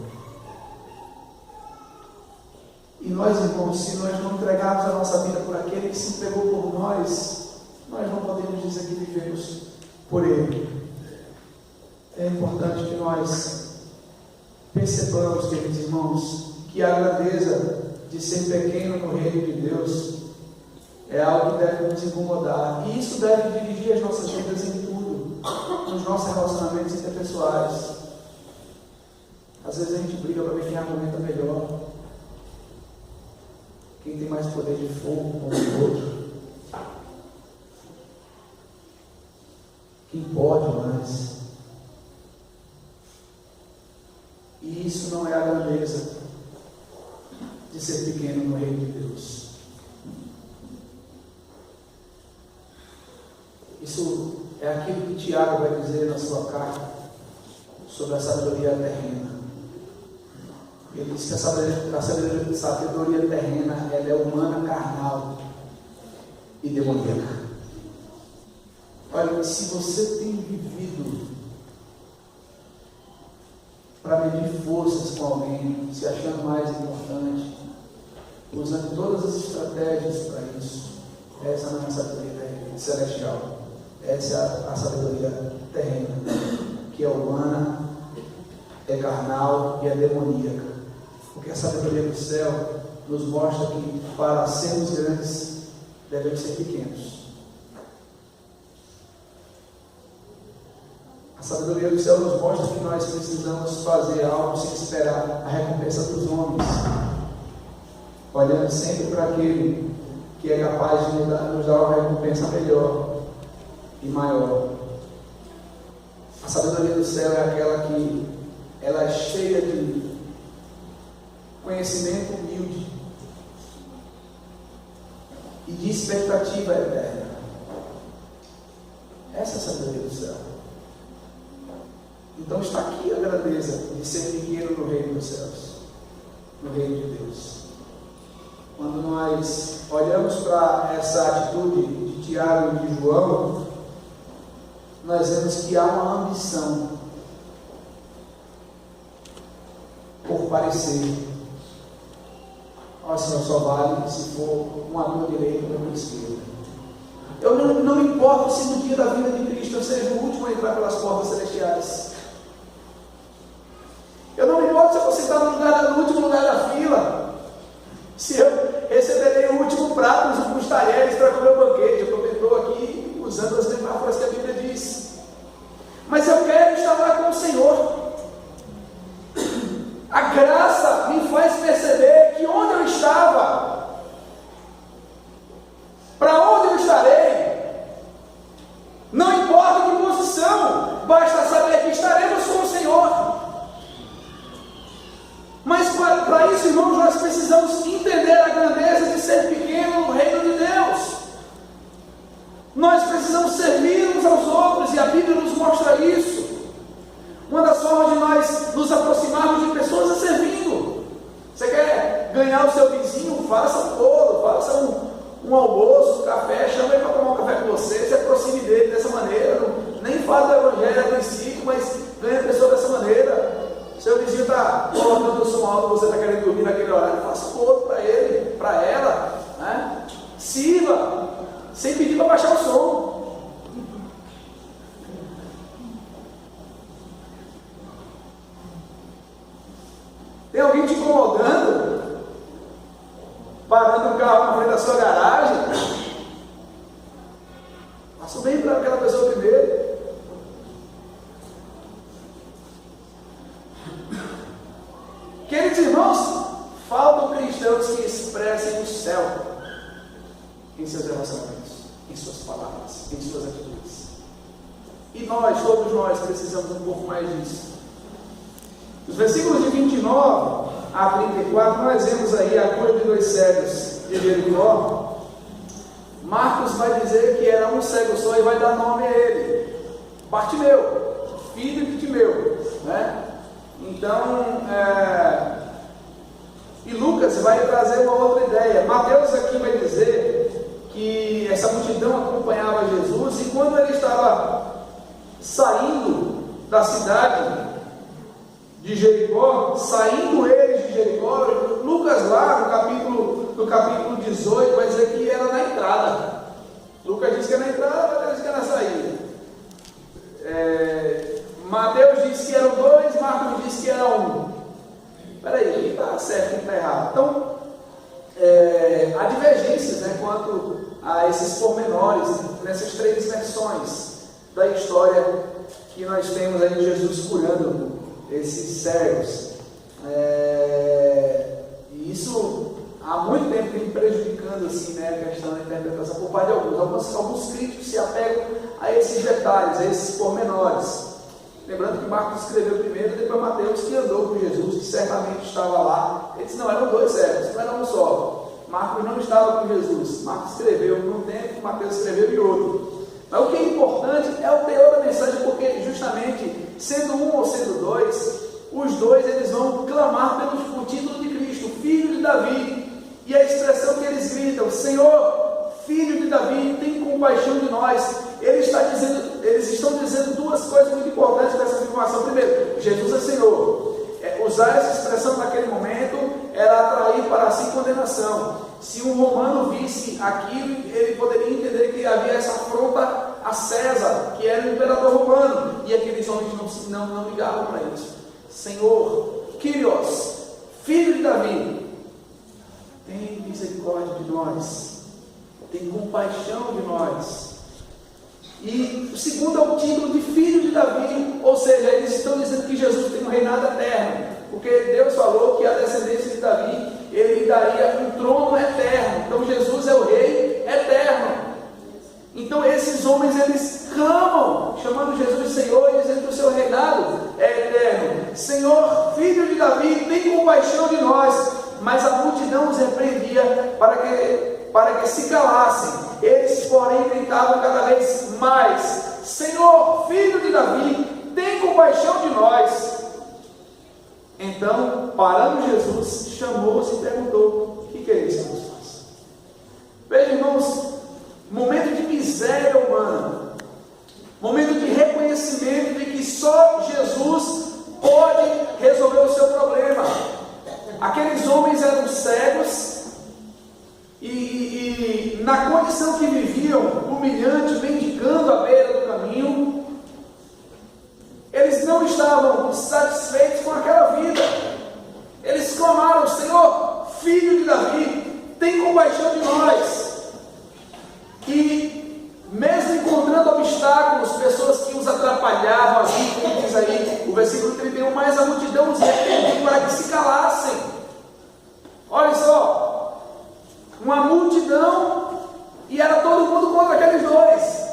E nós, irmãos, se nós não entregarmos a nossa vida por aquele que se entregou por nós não podemos dizer que vivemos por ele. É importante que nós percebamos, queridos irmãos, que a grandeza de ser pequeno no reino de Deus é algo que deve nos incomodar. E isso deve dirigir as nossas vidas em tudo, nos nossos relacionamentos interpessoais. Às vezes a gente briga para ver quem argumenta melhor, quem tem mais poder de fogo com o outro, quem pode mais. E isso não é a grandeza de ser pequeno no reino de Deus. Isso é aquilo que Tiago vai dizer na sua carta sobre a sabedoria terrena. Ele diz que a sabedoria terrena ela é humana, carnal e demoníaca. Olha, se você tem vivido para medir forças com alguém, se achando mais importante, usando todas as estratégias para isso, essa não é a sabedoria celestial. Essa é a sabedoria terrena, que é humana, é carnal e é demoníaca. Porque a sabedoria do céu nos mostra que para sermos grandes devemos ser pequenos. A sabedoria do céu nos mostra que nós precisamos fazer algo sem esperar a recompensa dos homens, olhando sempre para aquele que é capaz de nos dar uma recompensa melhor e maior. A sabedoria do céu é aquela que ela é cheia de conhecimento humilde e de expectativa eterna. Essa é a sabedoria do céu. Então está aqui a grandeza de ser pequeno no reino dos céus, no reino de Deus. Quando nós olhamos para essa atitude de Tiago e de João, nós vemos que há uma ambição por parecer. Senhor, só vale se for um ator direito ou um esquerdo. Eu não me importo se no dia da vida de Cristo eu seja o último a entrar pelas portas celestiais. Eu não me importo se eu vou sentar no último lugar da fila, se eu receberei o último prato, os últimos talheres para comer o banquete. Eu estou aqui usando as metáforas que a Bíblia diz. Mas eu quero estar lá com o Senhor. A graça me faz perceber que onde eu estava, para onde eu estarei, não importa que posição, basta saber que estaremos com o Senhor. Mas para isso, irmãos, nós precisamos entender a grandeza de ser pequeno no reino de Deus. Nós precisamos servir uns aos outros, e a Bíblia nos mostra isso. Uma das formas de nós nos aproximarmos de pessoas é servindo. Você quer ganhar o seu vizinho? Faça um bolo, faça um almoço, um café, chama ele para tomar um café com você, se aproxime dele dessa maneira. Nem fala do evangelho a princípio, mas ganha a pessoa dessa maneira. Seu vizinho está colocando o som alto, você está querendo dormir naquele horário, faça um bolo para ele, para ela, né? Sirva, sem pedir para baixar o som. Tem alguém te incomodando, parando o carro na frente da sua garagem? Faça bem para aquela pessoa primeiro. Queridos irmãos, faltam cristãos que expressem o céu. em seus relacionamentos, em suas palavras, em suas atitudes. E nós, todos nós, precisamos um pouco mais disso. Os versículos de 29 a 34, nós vemos aí a cura de 2 cegos de Jericó. Marcos vai dizer que era um cego só e vai dar nome a ele, Bartimeu, filho de Timeu, né? Então, e Lucas vai trazer uma outra ideia. Mateus aqui vai dizer que essa multidão acompanhava Jesus, e quando ele estava saindo da cidade de Jericó, saindo eles de Jericó, Lucas lá no capítulo 18 vai dizer que era na entrada. Lucas diz que é na entrada, Mateus diz que é na saída. Mateus diz que eram 2, Marcos diz que era 1. Peraí, quem está certo, quem está errado? Então, há divergências, né, quanto a esses pormenores, nessas 3 versões da história que nós temos aí de Jesus curando esses cegos. E isso há muito tempo vem prejudicando assim, né, a questão da interpretação por parte de alguns críticos se apegam a esses detalhes, a esses pormenores. Lembrando que Marcos escreveu primeiro, depois Mateus, que andou com Jesus, que certamente estava lá. Ele disse, não, eram 2 cegos, não era um só. Marcos não estava com Jesus. Marcos escreveu num tempo, Mateus escreveu em outro. Mas o que é importante é o teor da mensagem, porque justamente, sendo 1 ou sendo 2, os 2 eles vão clamar pelo título de Cristo, Filho de Davi. E a expressão que eles gritam, Senhor, Filho de Davi, tem compaixão de nós. Eles estão dizendo 2 coisas muito importantes dessa afirmação. Primeiro, Jesus é Senhor. Usar essa expressão naquele momento era atrair para si condenação. Se um romano visse aquilo, ele poderia entender que havia essa afronta a César, que era o imperador romano, e aqueles homens não ligavam para isso. Senhor, Kyrios, Filho de Davi, tem misericórdia de nós, tem compaixão de nós. E o segundo é o título de Filho de Davi, ou seja, eles estão dizendo que Jesus tem um reinado eterno, porque Deus falou que a descendência de Davi, ele daria um trono eterno. Então Jesus é o rei eterno. Então esses homens, eles clamam, chamando Jesus de Senhor, e dizendo que o seu reinado é eterno. Senhor, Filho de Davi, tem compaixão de nós. Mas a multidão os repreendia para que se calassem. Eles, porém, gritavam cada vez mais, Senhor, Filho de Davi, tem compaixão de nós. Então, parando Jesus, chamou-os e perguntou, o que quereis que eu vos faça? Veja, irmãos, momento de miséria humana, momento de reconhecimento de que só Jesus pode resolver o seu problema. Aqueles homens eram cegos e na condição que viviam, humilhante, mendicando à beira do caminho, eles não estavam satisfeitos com aquela vida. Eles clamaram, Senhor, Filho de Davi, tem compaixão de nós. E mesmo encontrando obstáculos, pessoas que os atrapalhavam, assim como diz aí o versículo 31, mas a multidão os repreendia para que se calassem. Olha só, uma multidão, e era todo mundo contra aqueles 2.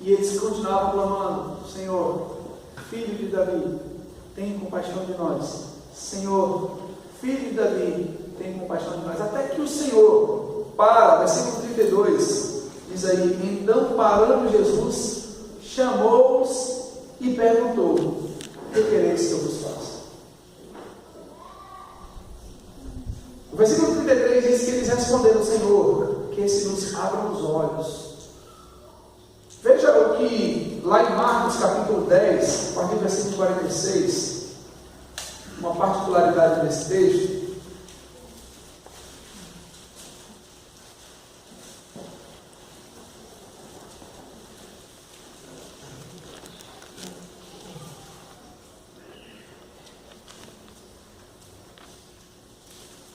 E eles continuavam clamando, Senhor, Filho de Davi, tem compaixão de nós. Senhor, Filho de Davi, tem compaixão de nós. Até que o Senhor para, versículo 32, diz aí, então parando Jesus, chamou-os e perguntou, o que quereis que eu vos faça? O versículo 33 diz que eles responderam, Senhor, que se nos abram os olhos. Veja o que lá em Marcos capítulo 10, a partir do versículo 46, uma particularidade desse texto.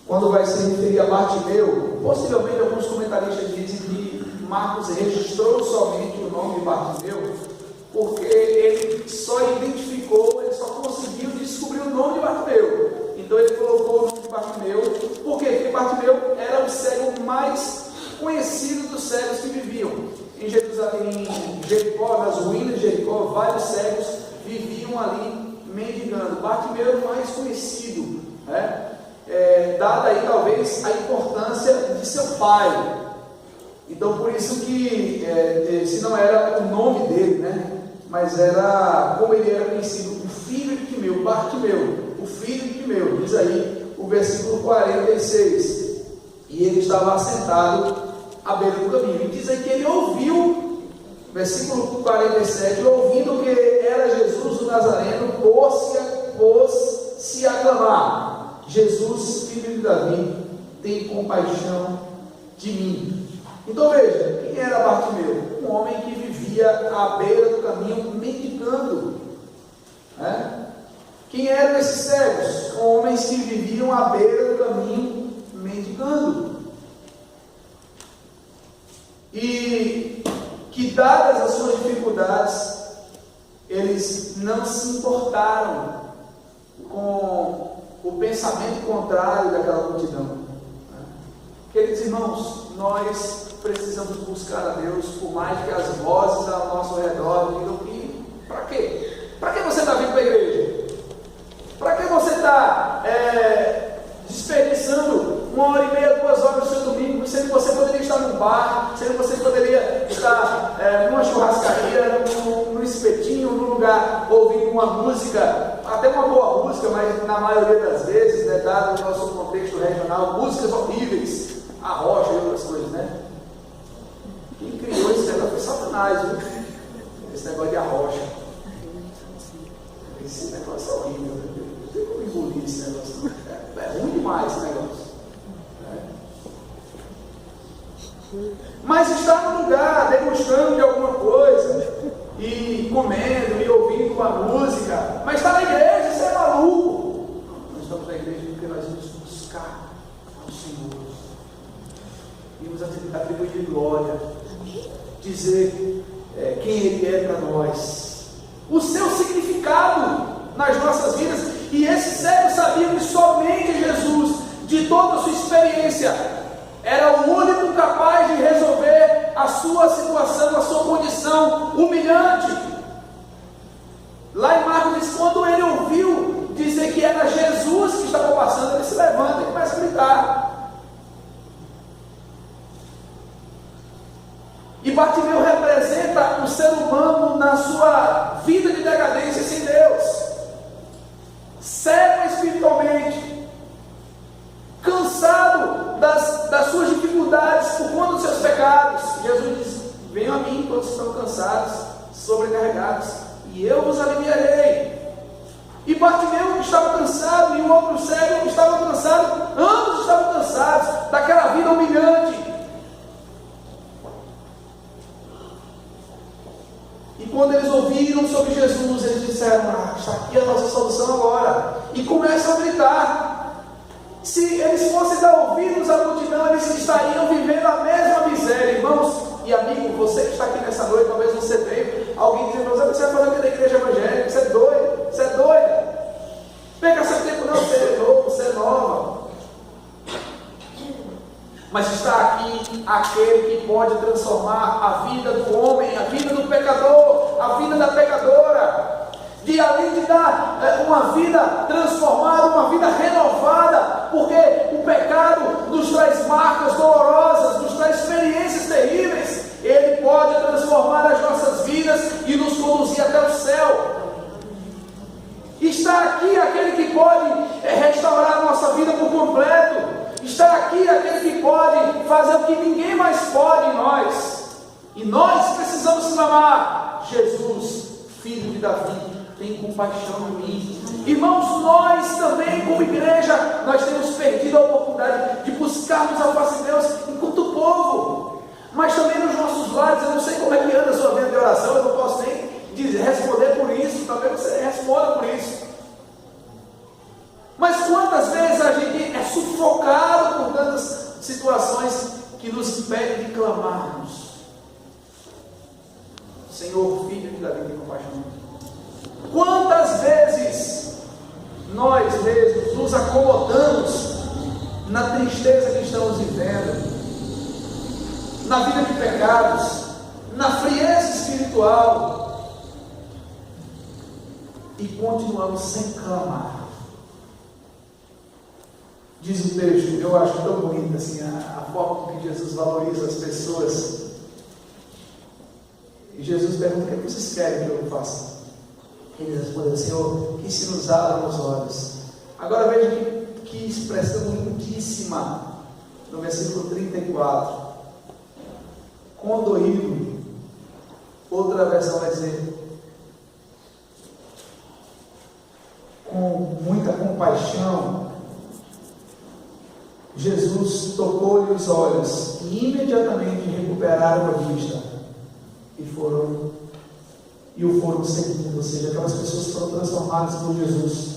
Quando vai se referir a Bartimeu, possivelmente alguns comentaristas dizem que Marcos registrou somente o nome de Bartimeu, porque ele só identificou, ele só conseguiu descobrir o nome de Bartimeu. Então ele colocou o nome de Bartimeu. Por quê? Porque Bartimeu era o cego mais conhecido dos cegos que viviam em Jerusalém, em Jericó, nas ruínas de Jericó. Vários cegos viviam ali mendigando. Bartimeu era o mais conhecido, dada aí talvez a importância de seu pai. Então por isso que esse não era o nome dele, mas era como ele era conhecido, o filho de Timeu, Bartimeu, o filho de Timeu. Diz aí o versículo 46. E ele estava assentado à beira do caminho. E diz aí que ele ouviu, versículo 47, ouvindo que era Jesus o Nazareno, pôs-se a clamar: Jesus, filho de Davi, tem compaixão de mim. Então veja, quem era Bartimeu? Um homem que vivia à beira do caminho mendigando. Quem eram esses cegos? Homens que viviam à beira do caminho mendigando. E que, dadas as suas dificuldades, eles não se importaram com o pensamento contrário daquela multidão. Queridos irmãos, nós precisamos buscar a Deus, por mais que as vozes ao nosso redor digam que, para quê? Para que você está vindo para a igreja? Para que você está desperdiçando 1h30, 2 horas do seu domingo, sendo que você poderia estar num bar, sendo que você poderia estar numa churrascaria, num espetinho, num lugar ouvindo uma música, até uma boa música, mas na maioria das vezes, dado o nosso contexto regional, músicas horríveis, a rocha e outras coisas, Quem criou esse negócio foi Satanás, viu? Esse negócio de arrocha. Esse negócio é horrível, não tem como engolir esse negócio. É ruim demais esse negócio. Mas está no lugar, degustando de alguma coisa, e comendo, e ouvindo uma música, mas está na igreja, você é maluco. Nós estamos na igreja porque nós vamos buscar ao Senhor, e nos atribuir glória, dizer quem Ele é para nós, o seu significado nas nossas vidas. E esses cegos sabiam que somente Jesus, de toda a sua experiência, era o único capaz de resolver a sua situação, a sua condição humilhante. Lá em Marcos diz, quando ele ouviu dizer que era Jesus que estava passando, ele se levanta e começa a gritar. E Bartimeu representa o ser humano na sua vida de decadência sem Deus, cego espiritualmente, cansado das suas dificuldades por conta dos seus pecados. Jesus diz: venham a mim todos que estão cansados, sobrecarregados, e eu vos aliviarei. E Bartimeu estava cansado, e o outro cego estava cansado, ambos estavam cansados daquela vida humilhante. E quando eles ouviram sobre Jesus, eles disseram: está aqui a nossa solução agora. E começam a gritar. Se eles fossem dar ouvidos à multidão, eles estariam vivendo a mesma miséria. Irmãos e amigos, você que está aqui nessa noite, talvez você tenha alguém dizendo: você vai fazer o que da igreja evangélica? Você é doido, você é doida. Pega seu tempo, não, você é novo, você é nova. Mas está aqui aquele que pode transformar a vida do homem, a vida do pecador, a vida da pecadora, de além de dar uma vida transformada, uma vida renovada, porque o pecado nos traz marcas dolorosas, nos traz experiências terríveis. Ele pode transformar as nossas vidas e nos conduzir até o céu. Está aqui aquele que pode restaurar a nossa vida por completo. Está aqui aquele que pode fazer o que ninguém mais pode em nós. E nós precisamos clamar: Jesus, filho de Davi, tem compaixão de mim. Irmãos, nós também, como igreja, nós temos perdido a oportunidade de buscarmos a face de Deus enquanto povo, mas também nos nossos lares. Eu não sei como é que anda a sua vida de oração, eu não posso nem responder por isso, talvez você responda por isso. Mas quantas vezes a gente é sufocado por tantas situações que nos impedem de clamarmos: Senhor, filho de Davi, tem compaixão de mim. Quantas vezes nós mesmos nos acomodamos na tristeza que estamos vivendo, na vida de pecados, na frieza espiritual, e continuamos sem clamar. Diz o texto, eu acho tão bonito assim, a forma que Jesus valoriza as pessoas. E Jesus pergunta: o que vocês querem que eu faça? Eles respondem: Senhor, que se nos abra os olhos. Agora veja que expressão lindíssima no versículo 34. Condoído, outra versão vai dizer, com muita compaixão, Jesus tocou-lhe os olhos e imediatamente recuperaram a vista e o foram seguindo. Ou seja, aquelas pessoas foram transformadas por Jesus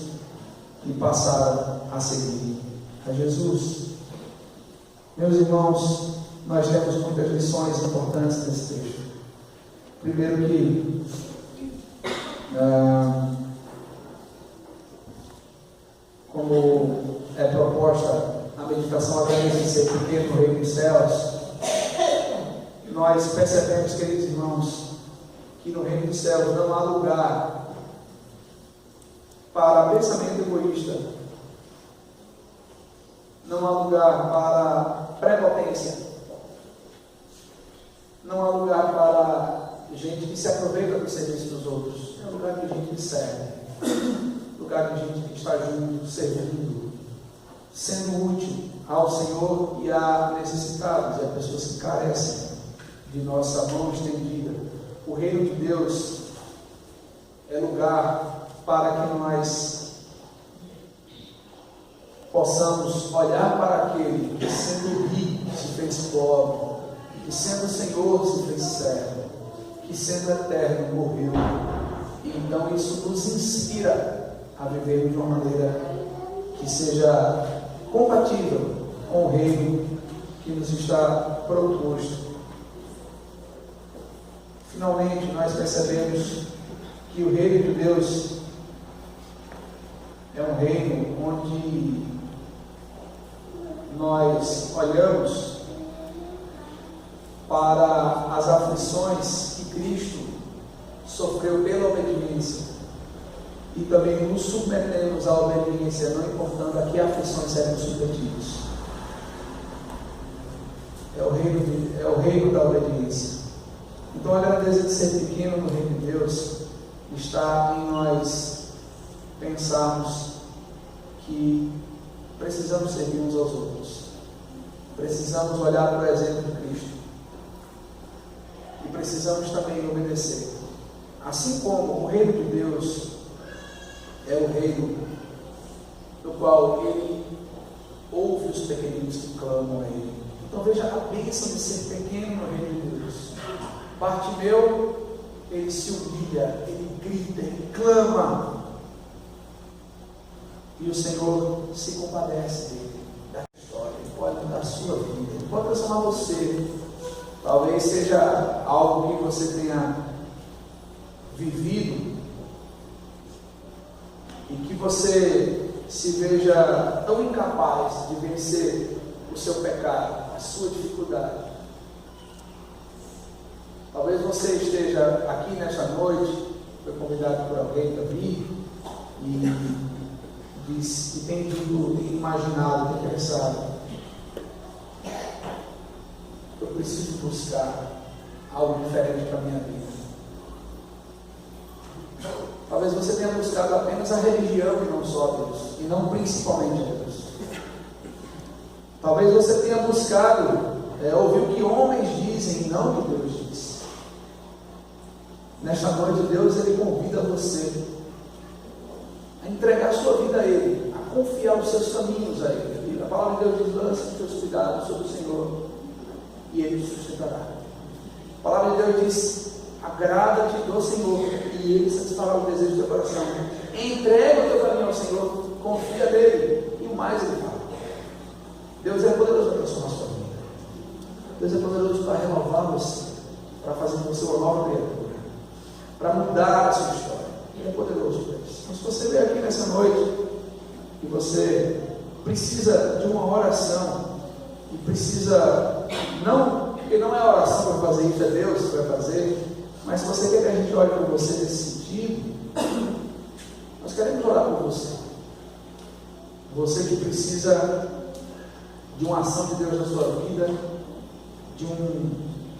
e passaram a seguir a Jesus. Meus irmãos, nós temos muitas lições importantes nesse texto. Primeiro que como é proposta a meditação apenas de ser pequeno no reino dos céus, nós percebemos, queridos irmãos, que no reino dos céus não há lugar para pensamento egoísta, não há lugar para prepotência, não há lugar para gente que se aproveita do serviço dos outros. É lugar de gente que serve, lugar de gente que está junto, servindo, sendo útil ao Senhor e a necessitados, e a pessoas que carecem de nossa mão estendida. O reino de Deus é lugar para que nós possamos olhar para aquele que, sendo rico, se fez pobre, que, sendo Senhor, se fez servo, que, sendo eterno, morreu. E então isso nos inspira a viver de uma maneira que seja compatível com o reino que nos está proposto. Finalmente, nós percebemos que o reino de Deus é um reino onde nós olhamos para as aflições que Cristo sofreu pela obediência e também nos submetemos à obediência, não importando a que aflições serão submetidos. É o reino da obediência. Então a grandeza de ser pequeno no reino de Deus está em nós pensarmos que precisamos servir uns aos outros, precisamos olhar para o exemplo de Cristo e precisamos também obedecer. Assim como o reino de Deus é o reino do qual Ele ouve os pequeninos que clamam a Ele. Então veja a bênção de ser pequeno no reino de Deus. Bartimeu, ele se humilha, ele grita, ele clama, e o Senhor se compadece dele, da história. Ele pode mudar a sua vida, ele pode transformar você. Talvez seja algo que você tenha vivido e que você se veja tão incapaz de vencer o seu pecado, a sua dificuldade. Talvez você esteja aqui nesta noite, foi convidado por alguém para vir e tem imaginado, tem pensado: eu preciso buscar algo diferente para a minha vida. Talvez você tenha buscado apenas a religião e não só Deus, e não principalmente Deus. Talvez você tenha buscado ouvir o que homens dizem e não o que Deus diz. Nesta noite, Deus ele convida você a entregar a sua vida a Ele, a confiar os seus caminhos a Ele. A palavra de Deus diz: lança os seus cuidados sobre o Senhor e Ele te sustentará. A palavra de Deus diz: agrada-te do Senhor e Ele satisfará o desejo do teu coração. Entrega o teu caminho ao Senhor, confia nele, e o mais Ele fala. Deus é poderoso para transformar a sua vida. Deus é poderoso para renovar você, para fazer de você uma nova criatura, para mudar a sua história. Ele é poderoso para isso. Então, se você veio aqui nessa noite e você precisa de uma oração e precisa não porque não é a oração para fazer isso, é Deus que vai fazer. Mas se você quer que a gente ore por você nesse sentido, nós queremos orar por você. Você que precisa de uma ação de Deus na sua vida, de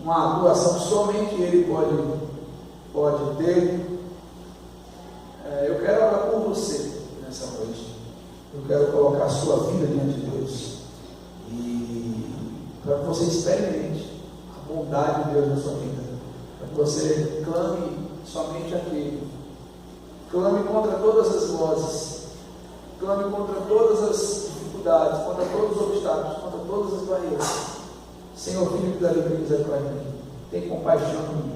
uma atuação que somente Ele pode ter. Eu quero orar por você nessa noite. Eu quero colocar a sua vida diante de Deus. E para que você experimente a bondade de Deus na sua vida. Para que você clame somente aquele. Clame contra todas as vozes. Clame contra todas as dificuldades, contra todos os obstáculos, contra todas as barreiras. Senhor, Filho da alegria e misericórdia, tem compaixão de mim.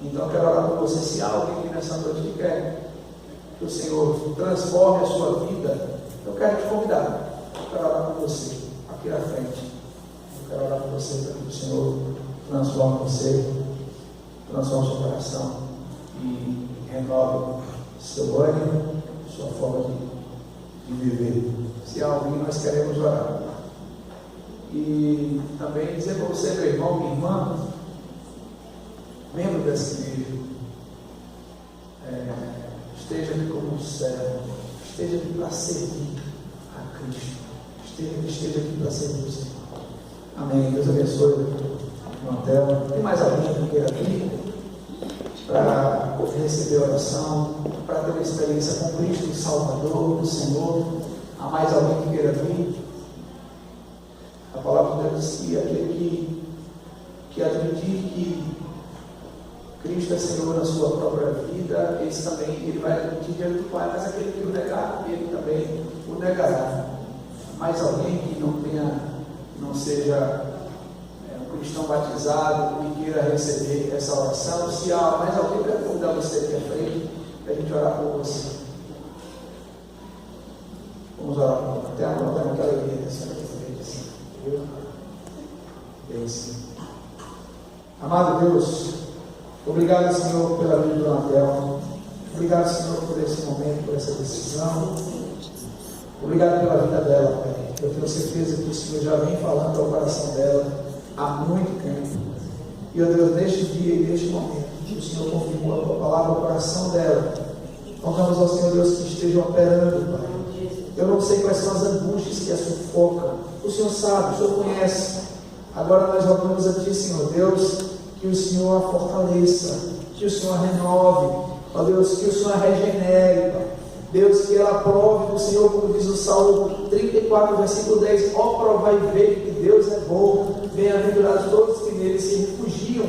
Então eu quero orar por você. Se há alguém aqui nessa noite que quer que o Senhor transforme a sua vida, eu quero te convidar. Eu quero orar por você aqui na frente. Eu quero orar por você para que o Senhor transforme você, transforme o seu coração e renove seu ânimo, sua forma de viver. Se há alguém, nós queremos orar. E também dizer para você, meu irmão, minha irmã, membro dessa igreja, esteja aqui como um servo, esteja aqui para servir a Cristo, esteja aqui para servir o Senhor. Amém. Deus abençoe o Mantel. Tem mais alguém que queira vir para receber oração, para ter uma experiência com Cristo, o Salvador, o Senhor? Há mais alguém que queira vir? A palavra de Deus diz que aquele que admitir que Cristo é Senhor na sua própria vida, ele vai admitir diante do Pai, mas aquele que o negar, ele também o negará. Mais alguém que não seja um cristão batizado e queira receber essa oração? Se há mais alguém, eu quero convidar você aqui à frente para a gente orar por você. Vamos orar por você. Até agora, naquela igreja, assim, aqui à frente, assim. Viu? Bem, sim. Amado Deus, obrigado, Senhor, pela vida do Natel. Obrigado, Senhor, por esse momento, por essa decisão. Obrigado pela vida dela, Pai. Eu tenho certeza que o Senhor já vem falando ao coração dela há muito tempo. E, ó Deus, neste dia e neste momento, que o Senhor confirmou a tua palavra ao coração dela. Rogamos ao Senhor Deus que esteja operando, Pai. Eu não sei quais são as angústias que a sufocam. O Senhor sabe, o Senhor conhece. Agora nós rogamos a Ti, Senhor Deus, que o Senhor a fortaleça, que o Senhor a renove, ó Deus, que o Senhor a regenere, Pai. Deus, que ela prove do Senhor, como diz o Salmo 34, versículo 10, ó, provai e vede que Deus é bom, bem-aventurados todos que nele se refugiam.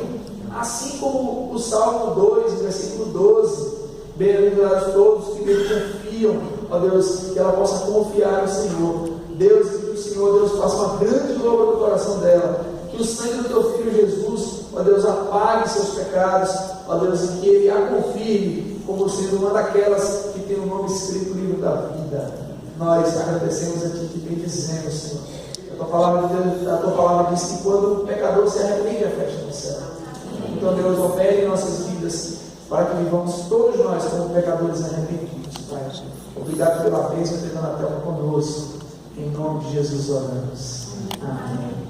Assim como o Salmo 2, versículo 12, bem-aventurados todos que nele confiam, ó Deus, que ela possa confiar no Senhor. Deus, que o Senhor, Deus, faça uma grande obra no coração dela, que o sangue do Teu Filho Jesus, ó Deus, apague seus pecados, ó Deus, e que Ele a confirme como sendo uma daquelas que tem o nome escrito no livro da vida. Nós agradecemos a Ti e bendizemos, Senhor. A Tua palavra diz que quando o pecador se arrepende, a festa do céu. Então, Deus, opere em nossas vidas, para que vivamos todos nós como pecadores arrependidos, Pai. Obrigado pela bênção que na terra conosco. Em nome de Jesus oramos. Amém.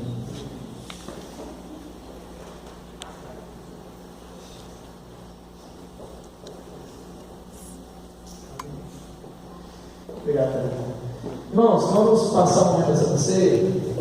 Obrigado, irmãos. Vamos passar um momento dessa ceia.